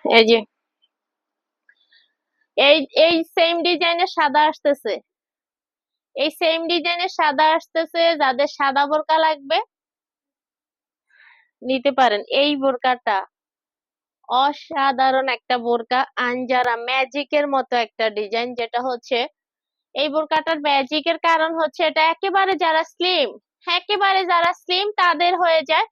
এই যে এই এই সেম ডিজাইনের সাদা আসতেছে, এই সেম ডিজাইনের সাদা আসতেছে, যাদের সাদা বোরকা লাগবে নিতে পারেন। এই বোরকাটা অসাধারণ একটা বোরকা, আনজারা ম্যাজিকের মতো একটা ডিজাইন, যেটা হচ্ছে এই বোরকাটার ম্যাজিকের কারণ হচ্ছে এটা একেবারে যারা স্লিম, একেবারে যারা স্লিম তাদের হয়ে যায়।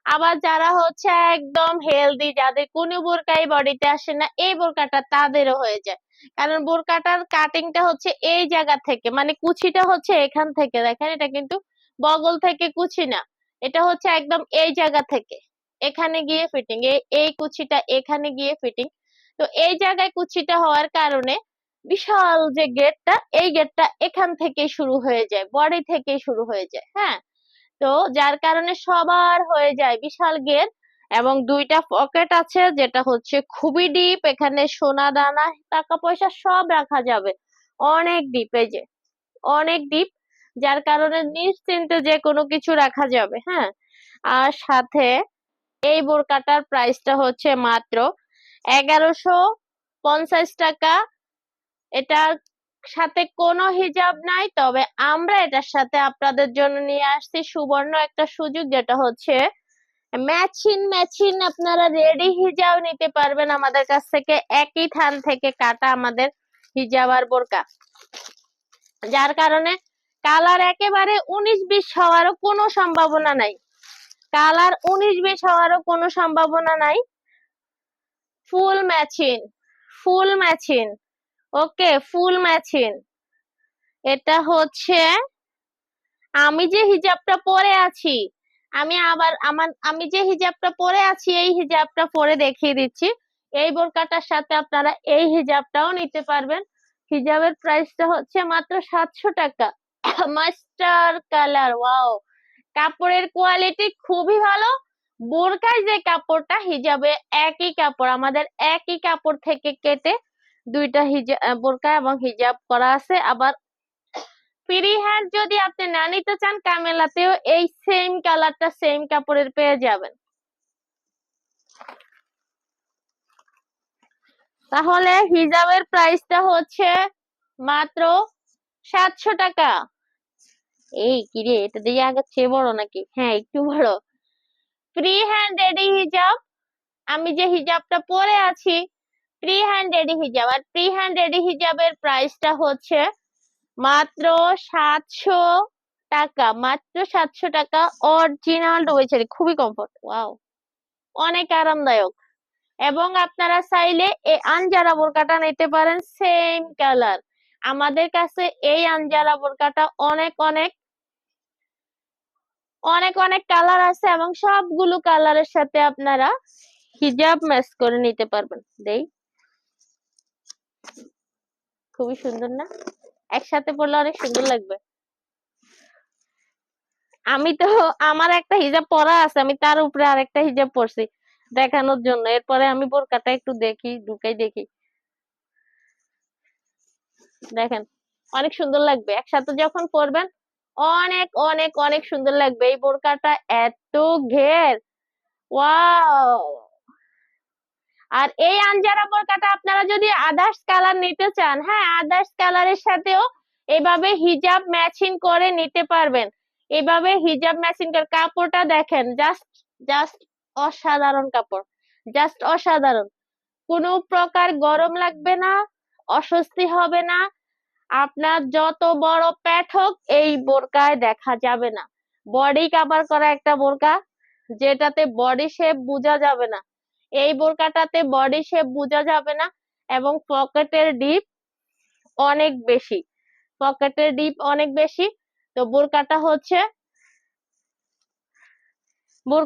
আবার যারা হচ্ছে একদম হেলদি, যাদের কোনো বোরকাই বডিতে আসে না, এই বোরকাটা তাদেরও হয়ে যায়। কারণ বোরকাটার কাটিংটা হচ্ছে এই জায়গা থেকে, মানে কুচিটা হচ্ছে এখান থেকে, দেখেন এটা কিন্তু বগল থেকে কুচি না, এটা হচ্ছে একদম এই জায়গা থেকে এখানে গিয়ে ফিটিং, এই কুচিটা এখানে গিয়ে ফিটিং। তো এই জায়গায় কুচিটা হওয়ার কারণে বিশাল যে গেটটা, এই গেটটা এখান থেকে শুরু হয়ে যায়, বডি থেকে শুরু হয়ে যায়, হ্যাঁ। তো যার কারণে সবার হয়ে যায় বিশাল গেট। এবং দুইটা পকেট আছে, যেটা হচ্ছে খুবই ডিপ, এখানে সোনা দানা টাকা পয়সা সব রাখা যাবে, অনেক ডিপ, এই যে অনেক ডিপ, যার কারণে নিশ্চিন্তে যে কোনো কিছু রাখা যাবে, হ্যাঁ। আর সাথে এই বোরকাটার প্রাইসটা হচ্ছে মাত্র 1150 টাকা। এটার সাথে কোনো হিজাব নাই, তবে আমরা এটার সাথে আপনাদের জন্য নিয়ে আসছি সুবর্ণ একটা সুযোগ, যেটা হচ্ছে ম্যাচিং ম্যাচিং আপনারা রেডি হিজাব নিতে পারবেন আমাদের কাছ থেকে, একই থান থেকে কাটা আমাদের হিজাব আর বোরকা। যার কারণে কালার একেবারে 19-20 হওয়ারও কোনো সম্ভাবনা নাই, কালার 19-20 হওয়ারও কোনো সম্ভাবনা নাই। ফুল ম্যাচিং, ফুল ম্যাচিং, ওকে ফুল ম্যাচিং। এটা হচ্ছে আমি যে হিজাবটা পরে আছি, আমি যে হিজাবটা পরে আছি এই হিজাবটা পরে দেখিয়ে দিচ্ছি। এই বোরকাটার সাথে আপনারা এই হিজাবটাও নিতে পারবেন। হিজাবের প্রাইসটা হচ্ছে মাত্র 700 টাকা। মাস্টার কালার, ওয়াও, কাপড়ের কোয়ালিটি খুবই ভালো। বোরকার যে কাপড়টা, হিজাবে একই কাপড়, আমাদের একই কাপড় থেকে কেটে দুইটা হিজাব, বোরকা এবং হিজাব করা আছে। আবার ফ্রি হ্যান্ড যদি আপনি না নিতে চান, কামেলাতেও এই সেম কালারটা সেম কাপড়ের পেয়ে যাবেন। তাহলে হিজাবের প্রাইসটা হচ্ছে মাত্র 700 টাকা। এই কিরে, এটা দিয়ে আগে চেয়ে বড় নাকি? হ্যাঁ, একটু বড়। ফ্রি হ্যান্ড রেডি হিজাব, আমি যে হিজাবটা পরে আছি ফ্রি হ্যান্ড রেডি হিজাব, আর ফ্রি হ্যান্ড রেডি হিজাবের প্রাইসটা হচ্ছে মাত্র 700 টাকা, মাত্র 700 টাকা। অরিজিনাল ডুয়েছে, খুবই কমফোর্ট, ওয়াও, অনেক আরামদায়ক। এবং আপনারা চাইলে এই আনজারা বোরকাটা নিতে পারেন সেম কালার। আমাদের কাছে এই আনজারা বোরকাটা অনেক অনেক অনেক অনেক কালার আছে, এবং সবগুলো কালারের সাথে আপনারা হিজাব ম্যাচ করে নিতে পারবেন। দেই, খুবই সুন্দর না? একসাথে পরলে অনেক সুন্দর লাগবে। আমি তো, আমার একটা হিজাব পরা আছে, আমি তার উপরে আরেকটা হিজাব পরছি দেখানোর জন্য। এরপরে আমি বোরকাটা একটু দেখি, ঢুকাই দেখি, দেখেন অনেক সুন্দর লাগবে একসাথে যখন পরবেন, অনেক অনেক অনেক সুন্দর লাগবে। এই বোরকাটা এত ঘের, ওয়াও। আর এই আনজারা বোরকাটা আপনারা যদি আদার্স কালার নিতে চান, হ্যাঁ, আদার্স কালারের সাথেও এভাবে হিজাব ম্যাচিং করে নিতে পারবেন। এভাবে হিজাব ম্যাচিং করে, কাপড়টা দেখেন, জাস্ট জাস্ট অসাধারণ কাপড়, জাস্ট অসাধারণ। কোনো প্রকার গরম লাগবে না, অস্বস্তি হবে না। আপনার যত বড় প্যাট হোক এই বোরকায় দেখা যাবে না। বডি কাভার করা একটা বোরকা, যেটাতে বডি শেপ বোঝা যাবে না, এই বোরকাটাতে বডি শেপ বোঝা যাবে না। এবং পকেটের ডিপ অনেক বেশি, পকেটের ডিপ অনেক বেশি। তো বোরকাটা হচ্ছে বোরকা